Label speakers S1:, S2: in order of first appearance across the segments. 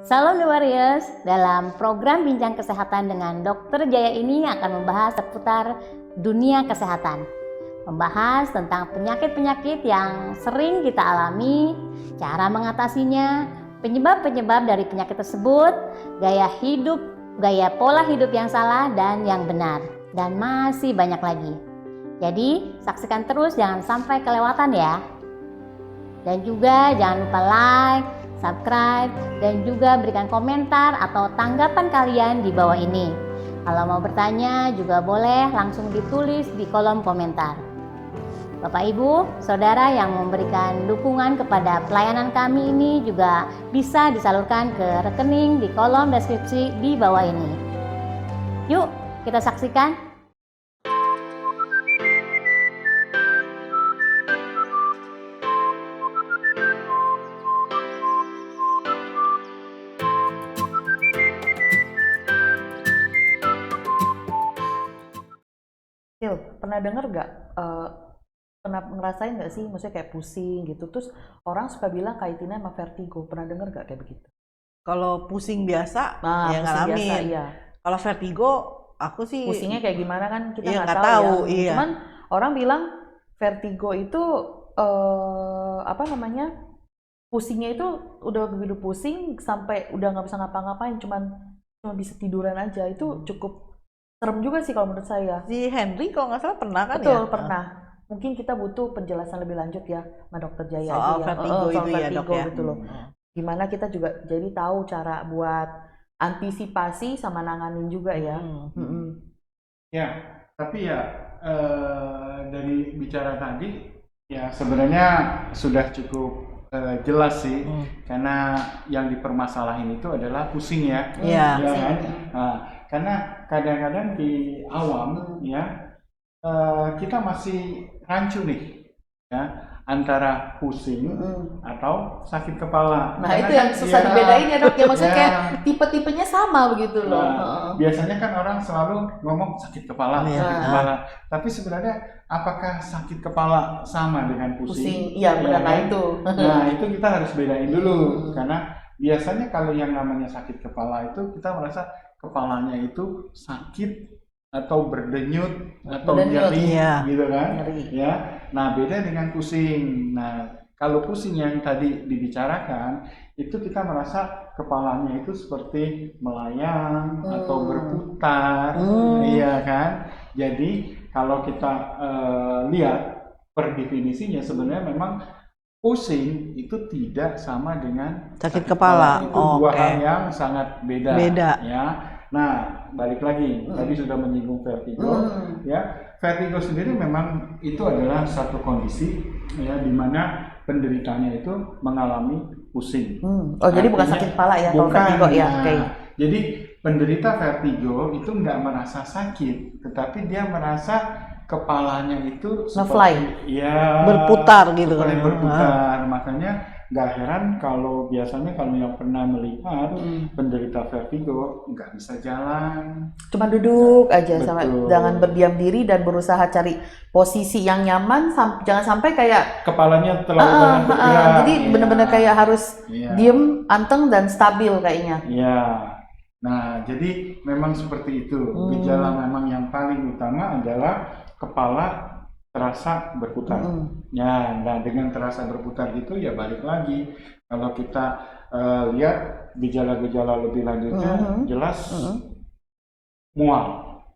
S1: Salam The Warriors, dalam program Bincang Kesehatan dengan Dr. Jaya ini akan membahas seputar dunia kesehatan. Membahas tentang penyakit-penyakit yang sering kita alami, cara mengatasinya, penyebab-penyebab dari penyakit tersebut, gaya pola hidup yang salah dan yang benar, dan masih banyak lagi. Jadi, saksikan terus, jangan sampai kelewatan ya. Dan juga jangan lupa like, subscribe, dan juga berikan komentar atau tanggapan kalian di bawah ini. Kalau mau bertanya juga boleh langsung ditulis di kolom komentar. Bapak Ibu, Saudara yang memberikan dukungan kepada pelayanan kami ini juga bisa disalurkan ke rekening di kolom deskripsi di bawah ini. Yuk, kita saksikan.
S2: Pernah denger nggak, pernah ngerasain nggak sih, maksudnya kayak pusing gitu, terus orang suka bilang kaitannya sama vertigo, pernah denger nggak kayak begitu?
S3: Kalau pusing biasa
S2: Nah,
S3: ya
S2: pusing biasa,
S3: ngalamin.
S2: iya.
S3: Kalau vertigo aku sih
S2: Pusingnya kayak gimana kan kita
S3: iya,
S2: nggak
S3: nggak
S2: tahu
S3: tahu,
S2: ya.
S3: iya.
S2: Cuman orang bilang vertigo itu apa namanya, pusingnya itu udah begitu pusing sampai udah nggak bisa ngapa-ngapain, cuma bisa tiduran aja. Itu cukup serem juga sih kalau menurut saya.
S3: Si Henry kalau nggak salah pernah kan
S2: Betul,
S3: ya?
S2: pernah. Mungkin kita butuh penjelasan lebih lanjut ya, sama Dokter Jaya
S3: Soal
S2: aja ya.
S3: vertigo
S2: Soal
S3: itu ya, Dok,
S2: vertigo
S3: ya?
S2: gitu loh. Gimana kita juga jadi tahu cara buat antisipasi sama nanganin juga ya.
S4: Ya, tapi ya dari bicara tadi ya sebenarnya sudah cukup jelas sih, karena yang dipermasalahin itu adalah pusing ya.
S3: Iya.
S4: Ya kan? Nah, karena kadang-kadang di awam ya kita masih rancu nih ya antara pusing atau sakit kepala.
S2: Nah,
S4: Karena
S2: itu yang
S4: kan,
S2: susah
S4: ya,
S2: dibedain ya, Dok. Ya maksudnya
S4: ya.
S2: kayak tipe-tipenya sama begitu loh.
S4: Nah, biasanya kan orang selalu ngomong sakit kepala,
S3: Iya.
S4: sakit kepala. Tapi sebenarnya apakah sakit kepala sama dengan pusing?
S2: Pusing, iya benar, nah
S4: kan?
S2: itu.
S4: Nah, itu kita harus bedain dulu, karena biasanya kalau yang namanya sakit kepala itu kita merasa kepalanya itu sakit atau berdenyut atau
S2: Berdenyut,
S4: nyeri,
S3: iya.
S4: gitu kan?
S2: Nyeri.
S4: Ya. Nah, beda dengan pusing. Nah, kalau pusing yang tadi dibicarakan itu kita merasa kepalanya itu seperti melayang atau berputar, iya kan? Jadi kalau kita lihat per definisinya sebenarnya memang pusing itu tidak sama dengan
S3: Sakit kepala.
S4: Itu dua
S3: Oke.
S4: hal yang sangat beda.
S3: Beda.
S4: Ya. Nah, balik lagi tadi sudah menyinggung vertigo. Ya, vertigo sendiri memang itu adalah satu kondisi ya di mana penderitanya itu mengalami pusing.
S2: Oh, jadi bukan
S4: Artinya,
S2: sakit kepala ya kalau
S4: bukan,
S2: vertigo ya.
S4: nah,
S2: Oke.
S4: Jadi penderita vertigo itu nggak merasa sakit, tetapi dia merasa kepalanya itu
S2: Nge-fly.
S4: ya
S3: Berputar gitu.
S4: seperti berputar. Makanya nggak heran kalau biasanya kalau yang pernah melihat penderita vertigo nggak bisa jalan.
S2: Cuma duduk aja, sama
S4: Betul.
S2: jangan berdiam diri dan berusaha cari posisi yang nyaman, jangan sampai kayak
S4: Kepalanya terlalu banyak bergerak.
S2: jadi
S4: Iya.
S2: benar-benar kayak harus
S4: Iya.
S2: diem, anteng dan stabil kayaknya.
S4: Ya, nah jadi memang seperti itu. Gejala memang yang paling utama adalah kepala terasa berputar. Ya, nah dengan terasa berputar gitu ya balik lagi. Kalau kita lihat gejala-gejala lebih lanjutnya jelas mual.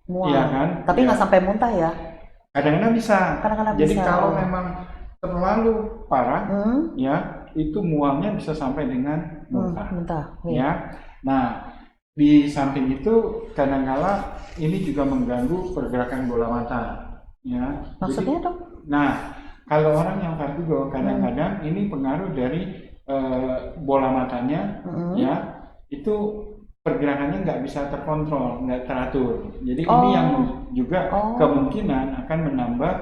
S4: Iya kan?
S2: Tapi nggak sampai muntah ya.
S4: Kadang-kadang bisa.
S2: Kadang-kadang
S4: Jadi
S2: bisa.
S4: kalau memang terlalu parah, ya itu mualnya bisa sampai dengan muntah.
S2: Muntah.
S4: Ya, nah di samping itu kadang-kala ini juga mengganggu pergerakan bola mata. Ya.
S2: Maksudnya
S4: Jadi,
S2: dok?
S4: nah kalau orang yang vertigo kadang-kadang ini pengaruh dari bola matanya, ya itu pergerakannya nggak bisa terkontrol, nggak teratur. Jadi ini yang juga kemungkinan akan menambah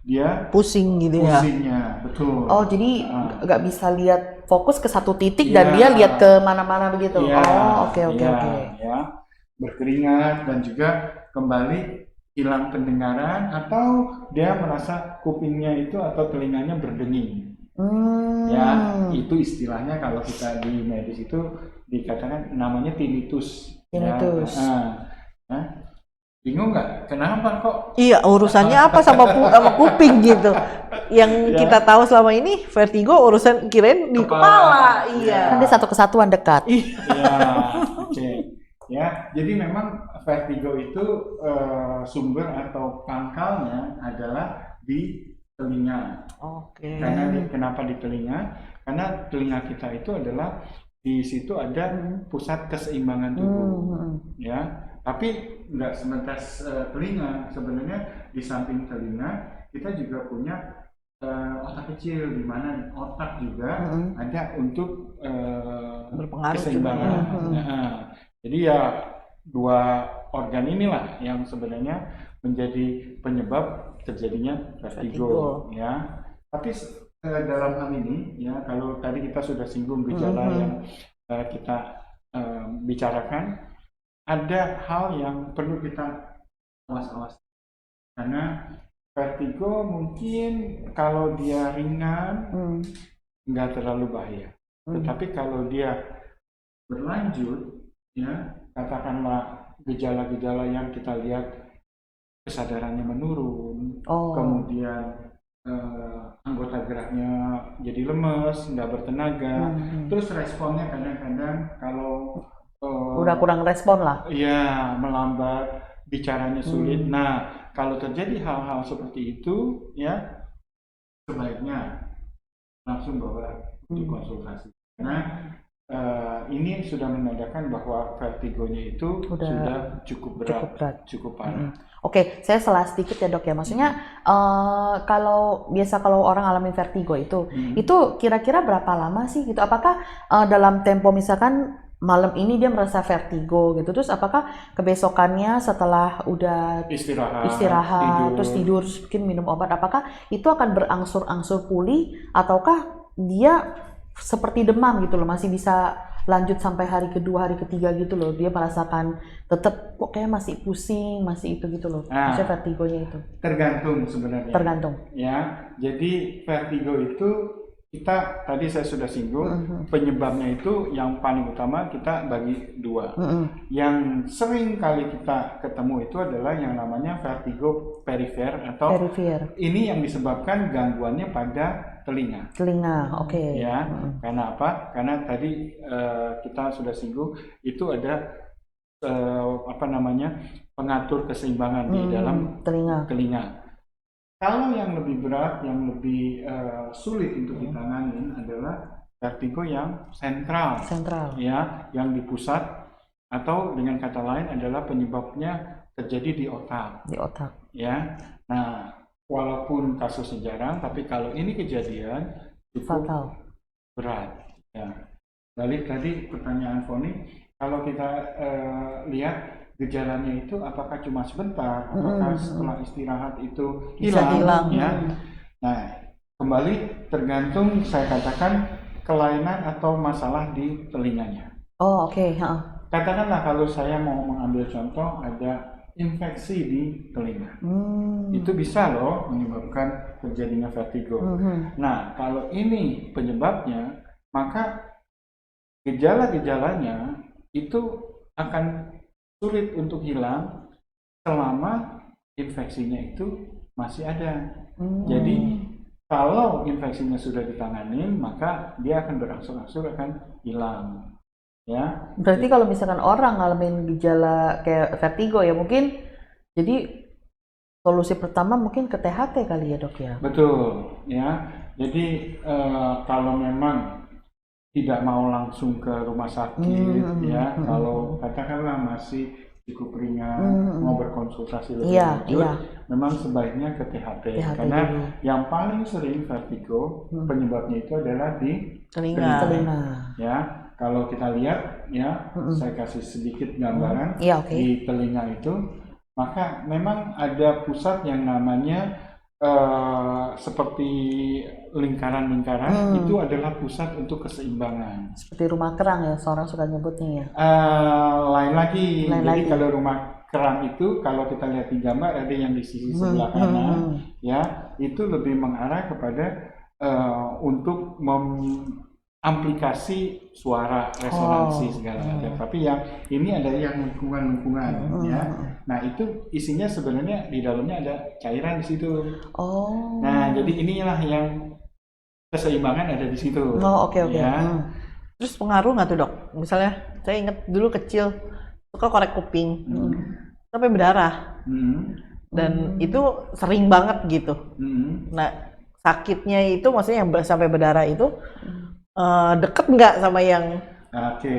S4: dia
S3: Pusing gitu ya.
S4: pusingnya, betul.
S2: Oh, jadi nggak bisa lihat fokus ke satu titik
S4: Iya.
S2: dan dia lihat ke mana-mana begitu.
S4: Iya,
S2: Oh, oke.
S4: ya, berkeringat dan juga kembali hilang pendengaran atau dia merasa kupingnya itu atau telinganya berdenging. Ya, itu istilahnya kalau kita di medis itu dikatakan namanya tinnitus.
S2: Tinnitus.
S4: Ya. Nah, bingung nggak? Kenapa kok?
S3: Iya, urusannya apa sama sama kuping gitu? Yang
S4: Ya.
S3: kita tahu selama ini vertigo urusan kirain di kepala. Iya.
S2: Kan dia satu kesatuan dekat.
S4: Ya, oke. Ya, jadi memang vertigo itu sumber atau pangkalnya adalah di telinga.
S3: Oke.
S4: Karena kenapa di telinga? Karena telinga kita itu adalah di situ ada pusat keseimbangan tubuh, ya. Tapi nggak sebatas telinga, sebenarnya di samping telinga kita juga punya otak kecil, di mana otak juga ada untuk
S3: Berpengaruh
S4: keseimbangan.
S3: juga.
S4: Nah, jadi ya dua organ inilah yang sebenarnya menjadi penyebab terjadinya vertigo, ya. Tapi dalam hal ini, ya, kalau tadi kita sudah singgung gejala yang kita bicarakan, ada hal yang perlu kita awas-awas. Karena vertigo mungkin kalau dia ringan, nggak terlalu bahaya. Tetapi kalau dia berlanjut, ya, katakanlah gejala-gejala yang kita lihat, kesadarannya menurun, kemudian anggota geraknya jadi lemes, nggak bertenaga, terus responnya kadang-kadang kalau
S2: Udah kurang respon lah.
S4: ya melambat, bicaranya sulit. Nah, kalau terjadi hal-hal seperti itu, ya sebaiknya langsung bawa untuk konsultasi. Karena ini sudah menandakan bahwa vertigonya itu sudah cukup berat, cukup parah.
S2: Oke, saya salah sedikit ya dok ya. Maksudnya kalau orang alami vertigo itu kira-kira berapa lama sih gitu? Apakah dalam tempo misalkan malam ini dia merasa vertigo gitu, terus apakah kebesokannya setelah udah istirahat terus tidur mungkin minum obat, apakah itu akan berangsur-angsur pulih ataukah dia seperti demam gitu loh, masih bisa lanjut sampai hari kedua, hari ketiga gitu loh, dia merasakan tetap kok kayak masih pusing, masih itu gitu loh, maksudnya vertigonya itu?
S4: Tergantung sebenarnya.
S2: Tergantung.
S4: Ya, jadi vertigo itu kita tadi saya sudah singgung, penyebabnya itu yang paling utama kita bagi dua. Yang sering kali kita ketemu itu adalah yang namanya vertigo perifer atau ini yang disebabkan gangguannya pada telinga.
S2: Oke.
S4: Ya, karena apa? Karena tadi kita sudah singgung itu ada pengatur keseimbangan di dalam telinga. Kalau yang lebih berat, yang lebih sulit untuk ditangani adalah vertigo yang sentral, ya, yang di pusat, atau dengan kata lain adalah penyebabnya terjadi di otak. Ya. Nah, walaupun kasusnya jarang, tapi kalau ini kejadian cukup berat. Ya. Balik tadi pertanyaan Foni, kalau kita lihat gejalanya itu apakah cuma sebentar, apakah setelah istirahat itu hilang, ya. Nah, kembali tergantung saya katakan kelainan atau masalah di telinganya.
S2: Oke.
S4: Katakanlah kalau saya mau mengambil contoh ada infeksi di telinga, itu bisa loh menyebabkan terjadinya vertigo. Nah, kalau ini penyebabnya, maka gejala-gejalanya itu akan sulit untuk hilang selama infeksinya itu masih ada. Jadi kalau infeksinya sudah ditangani, maka dia akan berangsur-angsur akan hilang. Ya.
S2: Berarti kalau misalkan orang ngalamin gejala kayak vertigo ya mungkin, jadi solusi pertama mungkin ke THT kali ya dok ya?
S4: Betul, ya. Jadi kalau memang tidak mau langsung ke rumah sakit, ya, kalau katakanlah masih cukup ringan, mau berkonsultasi lebih lanjut, memang sebaiknya ke THT karena dulu. Yang paling sering vertigo penyebabnya itu adalah di telinga. Ya, kalau kita lihat, ya, saya kasih sedikit gambaran di telinga itu, maka memang ada pusat yang namanya seperti lingkaran-lingkaran, itu adalah pusat untuk keseimbangan.
S2: Seperti rumah kerang ya, seorang suka nyebutnya ya.
S4: Lain lagi. Jadi kalau rumah kerang itu, kalau kita lihat di gambar ada yang di sisi sebelah kanan, ya, itu lebih mengarah kepada untuk aplikasi suara, resonansi segala macam. Tapi yang ini ada yang lingkungan ya. Nah itu isinya sebenarnya di dalamnya ada cairan di situ.
S2: Oh.
S4: Nah jadi inilah yang keseimbangan ada di situ.
S2: Oh, oke.
S4: Ya.
S3: Terus pengaruh nggak tuh dok? Misalnya saya inget dulu kecil suka korek kuping sampai berdarah dan itu sering banget gitu. Nah sakitnya itu maksudnya yang sampai berdarah itu deket nggak sama yang?
S4: Oke,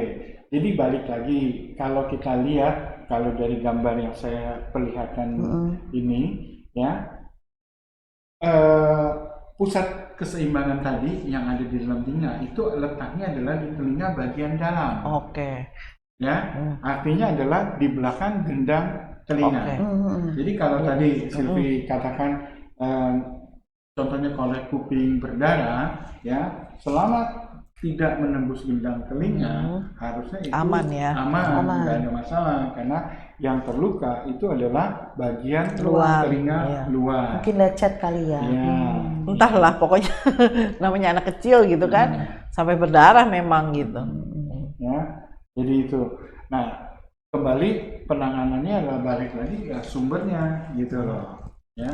S4: jadi balik lagi kalau kita lihat kalau dari gambar yang saya perlihatkan ini ya pusat keseimbangan tadi yang ada di dalam telinga itu letaknya adalah di telinga bagian dalam.
S3: Oke.
S4: Ya, artinya adalah di belakang gendang telinga. Jadi kalau tadi Silvi katakan contohnya korek kuping berdarah, ya selama tidak menembus gendang telinga harusnya itu
S3: aman ya,
S4: aman, nggak ada masalah karena yang terluka itu adalah bagian luar telinga luar.
S2: Mungkin lecet kali ya.
S3: Entahlah pokoknya namanya anak kecil gitu kan sampai berdarah memang gitu.
S4: Ya, jadi itu. Nah kembali penanganannya adalah balik lagi ke sumbernya gitu loh. Ya.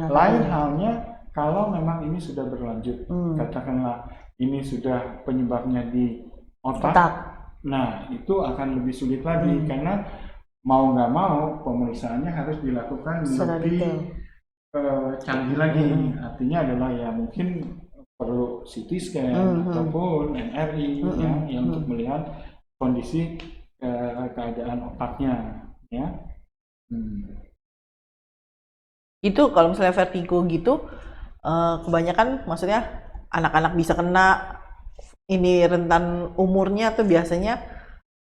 S4: Lain halnya kalau memang ini sudah berlanjut, katakanlah ini sudah penyebabnya di otak. Nah itu akan lebih sulit lagi karena mau nggak mau pemeriksaannya harus dilakukan lebih canggih lagi. Artinya adalah ya mungkin perlu CT scan ataupun MRI ya, yang untuk melihat kondisi keadaan otaknya ya.
S3: Itu kalau misalnya vertigo gitu kebanyakan maksudnya anak-anak bisa kena, ini rentan umurnya tuh biasanya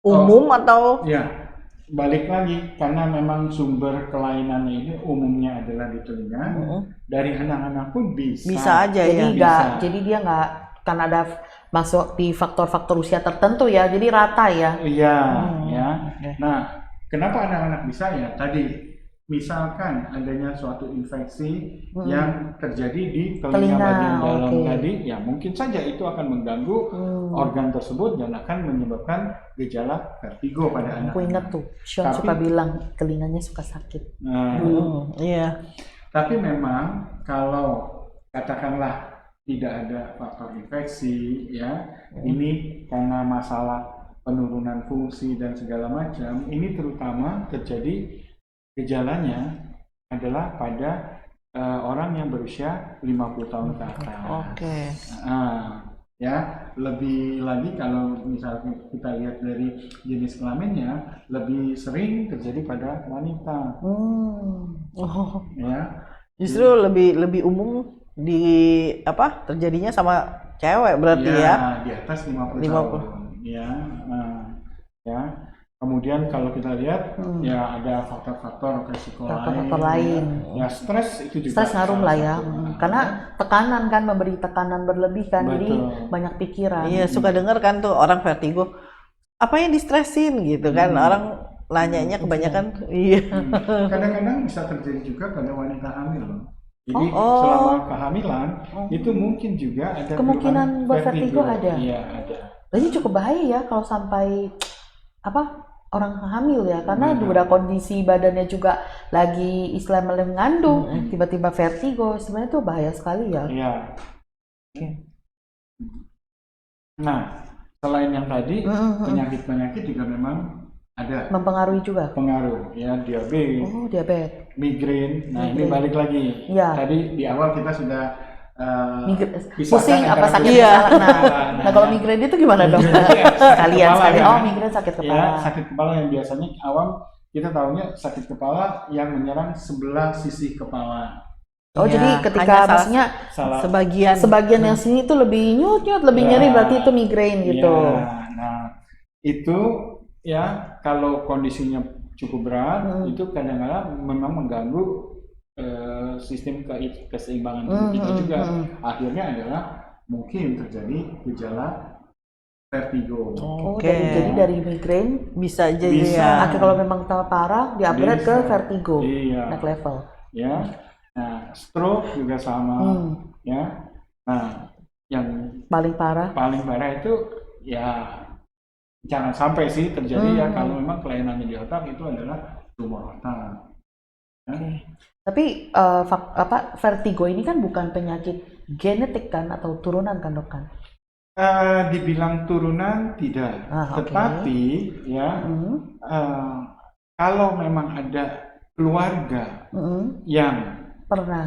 S3: umum atau?
S4: Ya, balik lagi karena memang sumber kelainannya ini umumnya adalah di telinga. Dari anak-anak pun bisa
S3: aja
S2: jadi
S3: ya.
S2: Jadi dia nggak kan ada masuk di faktor-faktor usia tertentu ya, jadi rata ya.
S4: Iya, ya. Nah, kenapa anak-anak bisa ya? Tadi misalkan adanya suatu infeksi yang terjadi di telinga bagian dalam tadi, ya mungkin saja itu akan mengganggu organ tersebut dan akan menyebabkan gejala vertigo pada anak.
S2: Aku ingat tuh, Sean suka bilang telinganya suka sakit.
S3: Iya.
S4: Tapi memang kalau katakanlah tidak ada faktor infeksi, ya ini karena masalah penurunan fungsi dan segala macam, ini terutama terjadi gejalanya adalah pada orang yang berusia 50 tahun ke atas. Ya, lebih lagi kalau misalnya kita lihat dari jenis kelaminnya lebih sering terjadi pada wanita. Ya.
S3: Justru lebih umum di terjadinya sama cewek berarti ya.
S4: Di atas 50 tahun. Ya. Ya. Kemudian kalau kita lihat ya ada faktor-faktor resiko
S2: lain.
S4: Ya stres itu juga.
S2: Stres ngaruh lah ya. Karena tekanan kan, memberi tekanan berlebih kan. Jadi banyak pikiran.
S3: Iya, suka dengar kan tuh orang vertigo. Apa yang distresin gitu kan. Orang nanyanya kebanyakan
S4: Kadang-kadang bisa terjadi juga pada wanita hamil. Jadi selama kehamilan itu mungkin juga ada
S2: kemungkinan buat vertigo ada.
S4: Iya, ada.
S2: Jadi cukup bahaya ya kalau sampai orang hamil ya, karena udah kondisi badannya juga lagi istilahnya mengandung, tiba-tiba vertigo, sebenarnya itu bahaya sekali ya.
S4: Iya. Nah, selain yang tadi, penyakit-penyakit juga memang ada.
S2: Mempengaruhi juga?
S4: Pengaruh, ya diabetes.
S2: Diabetes.
S4: Migrain. Nah, ini balik lagi.
S2: Ya.
S4: Tadi di awal kita sudah
S2: pusing apa sakit kepala. Nah kalau migrain itu gimana dong? Sekalian. Migrain sakit kepala.
S4: Ya, sakit kepala yang biasanya awam kita tahunya sakit kepala yang menyerang sebelah sisi kepala.
S2: Jadi ketika maksudnya sebagian yang sini itu lebih nyut-nyut, lebih nyeri, berarti itu migrain gitu.
S4: Nah itu ya kalau kondisinya cukup berat itu kadang-kadang memang mengganggu sistem keseimbangan kita juga. Akhirnya adalah mungkin terjadi gejala vertigo.
S2: Jadi dari migrain
S3: bisa jadi ya.
S2: Kalau memang parah di-upgrade ke vertigo, naik level.
S4: Ya. Nah, stroke juga sama. Ya. Nah, yang
S2: Paling parah.
S4: paling parah itu ya jangan sampai sih terjadi ya kalau memang kelainannya di otak itu adalah tumor otak.
S2: Tapi vertigo ini kan bukan penyakit genetik kan atau turunan kan dok kan?
S4: Dibilang turunan tidak,
S2: Oke.
S4: tetapi ya kalau memang ada keluarga yang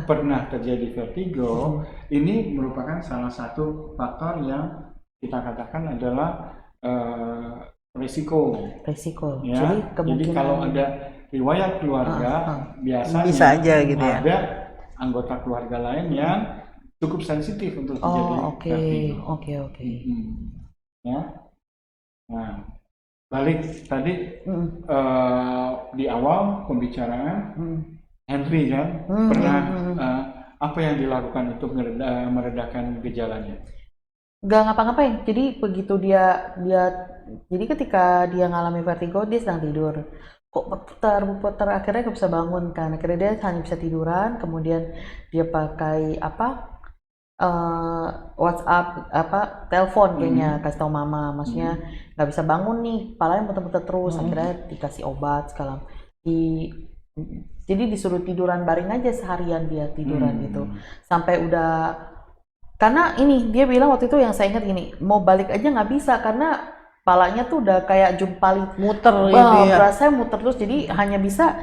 S4: pernah terjadi vertigo, ini merupakan salah satu faktor yang kita katakan adalah risiko. Ya.
S2: Jadi
S4: Jadi kalau ada riwayat keluarga, biasanya
S3: Bisa aja gitu ya.
S4: ada anggota keluarga lain yang cukup sensitif untuk terjadi vertigo.
S2: Oke.
S4: Ya. Nah, balik tadi di awal pembicaraan, Henry kan pernah apa yang dilakukan untuk meredakan gejalanya?
S2: Nggak ngapa-ngapain. Jadi begitu dia jadi ketika dia ngalami vertigo, dia sedang tidur. Kok berputar, akhirnya nggak bisa bangun kan. Akhirnya dia hanya bisa tiduran, kemudian dia pakai WhatsApp, telepon kayaknya, kasih tahu mama, maksudnya nggak bisa bangun nih, kepalanya muter-muter terus. Akhirnya dikasih obat sekarang. Jadi disuruh tiduran baring aja seharian, dia tiduran gitu. Sampai udah, karena ini dia bilang waktu itu yang saya ingat gini, mau balik aja nggak bisa karena kepalanya tuh udah kayak jumpali
S3: muter gitu ya.
S2: Rasanya muter terus, jadi hanya bisa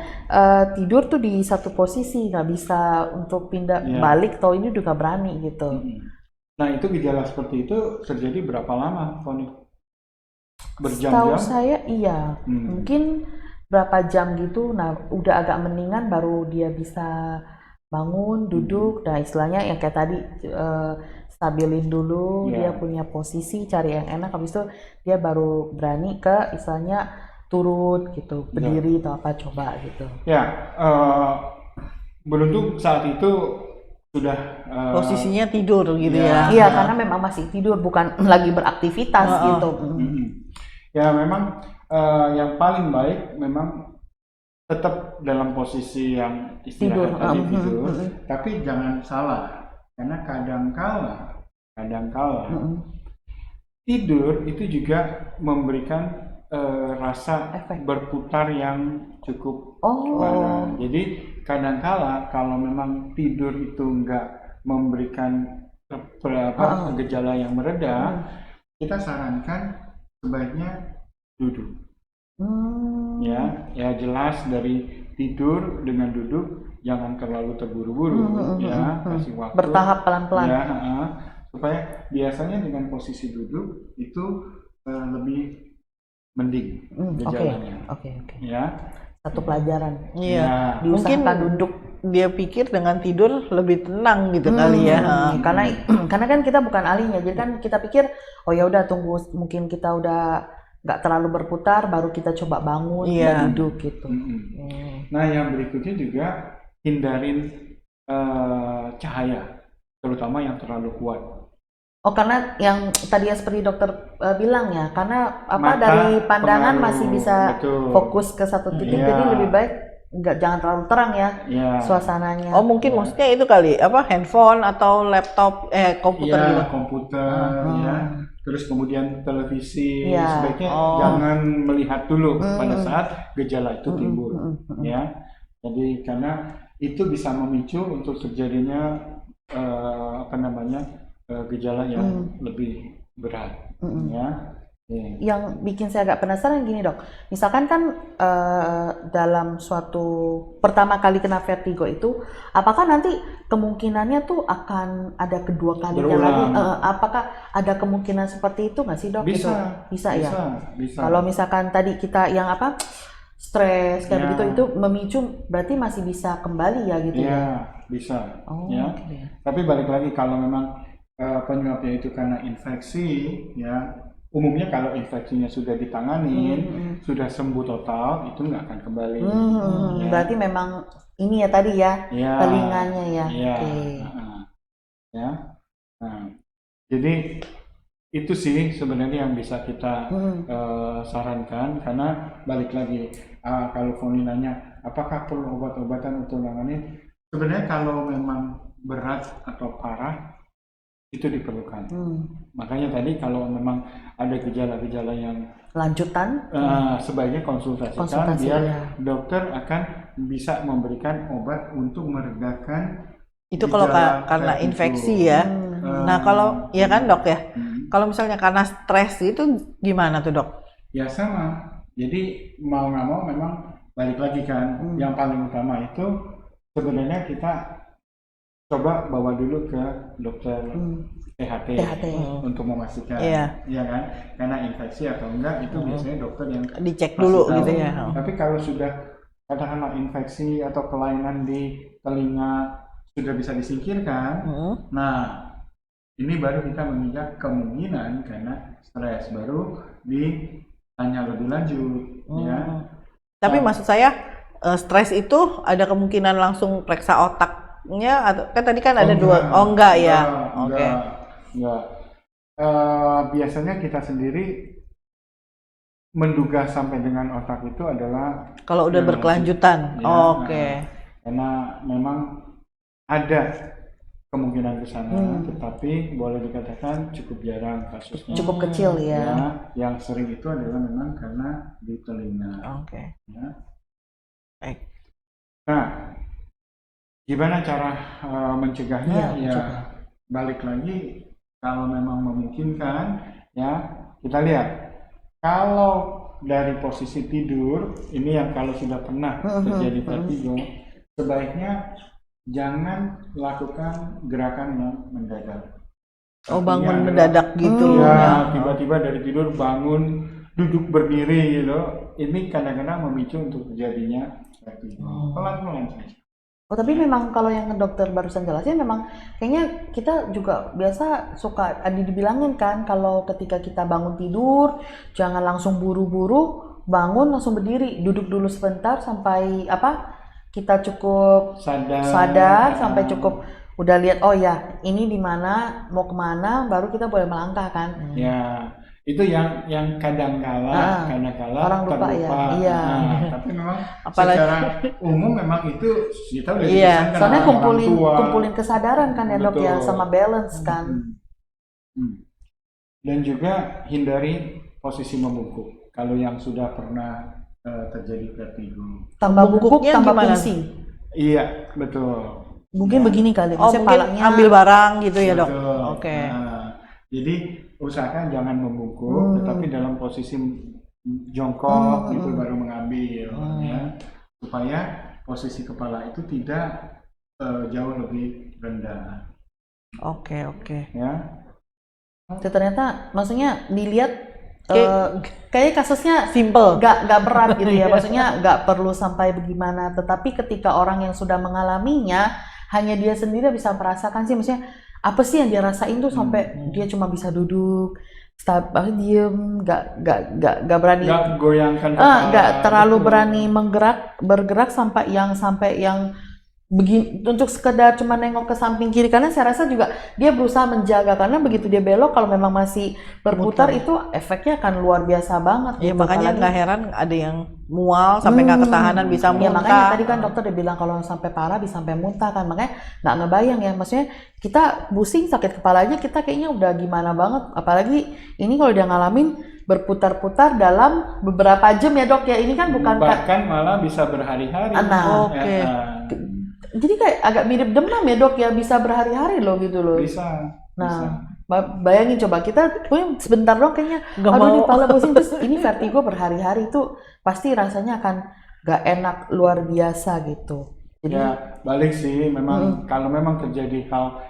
S2: tidur tuh di satu posisi, nggak bisa untuk pindah balik, atau ini udah nggak berani gitu.
S4: Nah itu gejala seperti itu terjadi berapa lama, Foni? Berjam-jam?
S2: Setahu saya iya, mungkin berapa jam gitu. Nah udah agak mendingan baru dia bisa bangun, duduk, nah istilahnya yang kayak tadi stabilin dulu, dia punya posisi, cari yang enak, habis itu dia baru berani ke istilahnya turun gitu, berdiri atau apa, coba gitu.
S4: Ya, beruntung saat itu sudah
S3: posisinya tidur gitu ya.
S2: Iya, karena memang masih tidur, bukan lagi beraktivitas gitu.
S4: Ya memang yang paling baik memang tetap dalam posisi yang istirahat tadi, tidur, tapi jangan salah, karena kadangkala tidur itu juga memberikan rasa berputar yang cukup parah. Jadi kadangkala kalau memang tidur itu enggak memberikan gejala yang mereda, kita sarankan sebaiknya duduk. Ya jelas dari tidur dengan duduk jangan terlalu terburu-buru, ya kasih waktu,
S2: bertahap pelan-pelan.
S4: Ya, supaya biasanya dengan posisi duduk itu lebih mending gejalanya.
S2: Oke.
S4: Ya.
S2: Satu pelajaran.
S3: Iya.
S2: Diusahakan
S3: Mungkin
S2: duduk.
S3: Dia pikir dengan tidur lebih tenang gitu kali ya.
S2: Karena kan kita bukan ahlinya, jadi kan kita pikir oh ya udah tunggu mungkin kita udah nggak terlalu berputar baru kita coba bangun, duduk gitu.
S4: Nah yang berikutnya juga hindarin cahaya, terutama yang terlalu kuat.
S2: Oh karena yang tadi seperti dokter bilang ya, karena
S4: Mata
S2: dari pandangan
S4: pengaruh,
S2: masih bisa fokus ke satu titik, jadi lebih baik jangan terlalu terang ya suasananya.
S3: Oh mungkin maksudnya itu kali handphone atau laptop komputer gitu.
S4: Komputer ya. Terus kemudian televisi sebaiknya jangan melihat dulu pada saat gejala itu timbul, ya. Jadi karena itu bisa memicu untuk terjadinya gejala yang lebih berat, ya.
S2: Yang bikin saya agak penasaran gini dok, misalkan kan dalam suatu pertama kali kena vertigo itu, apakah nanti kemungkinannya tuh akan ada kedua kalinya lagi? Apakah ada kemungkinan seperti itu nggak sih dok? Bisa ya. Kalau misalkan tadi kita yang stres kayak begitu itu memicu, berarti masih bisa kembali ya gitu ya?
S4: Bisa. Tapi balik lagi kalau memang penyebabnya itu karena infeksi, ya. Umumnya kalau infeksinya sudah ditangani, sudah sembuh total, itu nggak akan kembali.
S2: Berarti memang ini ya tadi ya, telinganya ya.
S4: Nah, jadi itu sih sebenarnya yang bisa kita sarankan, karena balik lagi kalau Foni nanya apakah perlu obat-obatan untuk menangani, sebenarnya kalau memang berat atau parah itu diperlukan. Makanya tadi kalau memang ada gejala-gejala yang
S2: Lanjutan
S4: sebaiknya konsultasikan
S2: konsultasi
S4: biar
S2: ya.
S4: dokter akan bisa memberikan obat untuk meredakan
S3: Itu kalau
S4: gejala
S3: karena
S4: vertigo.
S3: infeksi ya. Nah kalau ya kan dok ya, kalau misalnya karena stres itu gimana tuh dok?
S4: Ya sama. Jadi mau nggak mau memang balik lagi kan. Yang paling utama itu sebenarnya kita coba bawa dulu ke dokter THT untuk memastikan,
S3: Iya.
S4: ya kan? Karena infeksi atau enggak itu biasanya dokter yang
S3: Dicek
S4: pasti
S3: dulu
S4: tahu.
S3: gitu ya.
S4: Tapi kalau sudah katakanlah infeksi atau kelainan di telinga sudah bisa disingkirkan, nah ini baru kita menginjak kemungkinan karena stres, baru ditanya lebih lanjut, ya.
S3: Tapi maksud saya stres itu ada kemungkinan langsung periksa otaknya atau kan tadi kan ada dua. Oh enggak ya. Oke.
S4: Enggak. Biasanya kita sendiri menduga sampai dengan otak itu adalah
S3: Kalau udah
S4: yang
S3: berkelanjutan.
S4: Ya,
S3: Oke.
S4: karena memang ada kemungkinan ke sana, tetapi boleh dikatakan cukup jarang kasusnya.
S2: Cukup kecil ya.
S4: Ya, yang sering itu adalah memang karena di telinga.
S3: Oke.
S4: Ya.
S3: Baik.
S4: Nah, gimana cara mencegahnya?
S2: Iya,
S4: Ya, balik lagi kalau memang memungkinkan, ya kita lihat. Kalau dari posisi tidur, ini yang kalau sudah pernah terjadi vertigo, sebaiknya jangan lakukan gerakan yang mendadak.
S3: Oh bangun
S4: Artinya
S3: mendadak gitu.
S4: Ya, tiba-tiba dari tidur bangun, duduk berdiri gitu. Ini kadang-kadang memicu untuk terjadinya vertigo. Pelan-pelan saja.
S2: Oh tapi memang kalau yang dokter barusan jelasin memang kayaknya kita juga biasa suka dibilangin kan kalau ketika kita bangun tidur jangan langsung buru-buru bangun langsung berdiri, duduk dulu sebentar sampai kita cukup sadar sampai cukup udah lihat oh ya ini di mana mau kemana baru kita boleh melangkah kan.
S4: Ya itu yang kadang-kala
S2: orang lupa
S4: terlupa.
S2: ya. Iya.
S4: Tapi memang
S3: Apalagi-
S4: secara umum memang itu kita udah
S3: Iya,
S4: dipesankan
S2: Soalnya
S4: sama orang tua.
S2: kumpulin kesadaran kan ya dok ya
S4: Betul.
S2: sama balance kan.
S4: Dan juga hindari posisi membungkuk kalau yang sudah pernah terjadi vertigo.
S2: Tambah bubuk
S3: Bubuknya
S2: tambah
S3: gimana?
S2: pusing.
S4: Iya betul.
S2: Mungkin begini kali,
S3: Oh
S2: maksudnya
S3: mungkin
S2: palanya
S3: ambil barang gitu ya dok.
S4: Betul.
S3: Oke.
S4: Nah, jadi usahakan jangan membungkuk, tetapi dalam posisi jongkok itu baru mengambil, ya, supaya posisi kepala itu tidak jauh lebih rendah,
S3: Oke.
S4: ya.
S2: ternyata maksudnya dilihat kayak kasusnya
S3: Simple.
S2: nggak berat gitu ya, maksudnya nggak perlu sampai bagaimana, tetapi ketika orang yang sudah mengalaminya hanya dia sendiri bisa merasakan sih, maksudnya apa sih yang dia rasain tuh sampai dia cuma bisa duduk diem, nggak berani,
S4: Nggak goyangkan kepala,
S2: nggak terlalu
S4: betul.
S2: berani bergerak sampai yang begini untuk sekedar cuma nengok ke samping kiri kanan. Saya rasa juga dia berusaha menjaga karena begitu dia belok kalau memang masih berputar itu efeknya akan luar biasa banget.
S3: Ya
S2: gitu.
S3: makanya
S2: Apalagi-
S3: nggak heran ada yang mual sampai nggak ketahanan bisa
S2: ya
S3: muntah.
S2: makanya tadi kan dokter udah bilang kalau sampai parah bisa sampai muntah kan, makanya nggak ngebayang ya, maksudnya kita pusing sakit kepala aja kita kayaknya udah gimana banget, apalagi ini kalau dia ngalamin berputar-putar dalam beberapa jam ya dok ya, ini kan bukan
S4: bahkan malah bisa berhari-hari.
S2: Nah,
S3: oke.
S2: jadi kayak agak mirip demam ya dok ya, bisa berhari-hari loh gitu loh.
S4: Bisa.
S2: Nah, bayangin coba kita sebentar dong kayaknya,
S3: Nggak
S2: aduh
S3: mau.
S2: ini kepala pusing, terus ini vertigo berhari-hari itu pasti rasanya akan nggak enak luar biasa gitu. Jadi
S4: Ya balik sih, memang kalau memang terjadi hal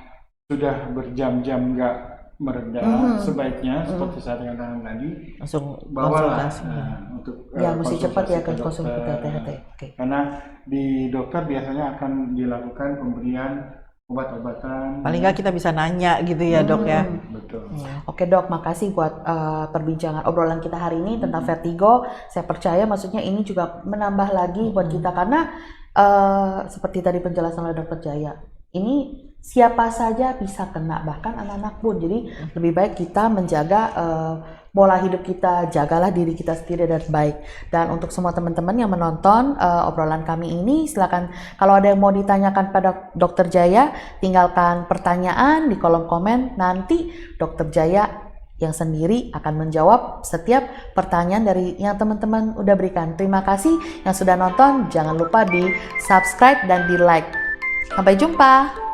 S4: sudah berjam-jam nggak mereda, sebaiknya seperti saya katakan tadi,
S3: Langsung
S4: bawalah
S3: konsultasi.
S4: untuk
S2: ya mesti cepat ya ke
S4: konsultasi
S2: konsultasi
S4: dokter.
S2: THT. Oke.
S4: Karena di dokter biasanya akan dilakukan pemberian obat-obatan.
S3: Paling nggak kita bisa nanya gitu ya dok ya.
S4: Betul.
S2: Oke dok, makasih buat perbincangan obrolan kita hari ini tentang vertigo. Saya percaya maksudnya ini juga menambah lagi buat kita karena seperti tadi penjelasan oleh dokter Jaya, ini siapa saja bisa kena, bahkan anak-anak pun. Jadi lebih baik kita menjaga pola hidup kita, jagalah diri kita sendiri dan baik. Dan untuk semua teman-teman yang menonton obrolan kami ini, silakan kalau ada yang mau ditanyakan pada Dr. Jaya, tinggalkan pertanyaan di kolom komen. Nanti Dr. Jaya yang sendiri akan menjawab setiap pertanyaan dari yang teman-teman udah berikan. Terima kasih yang sudah nonton. Jangan lupa di subscribe dan di like. Sampai jumpa.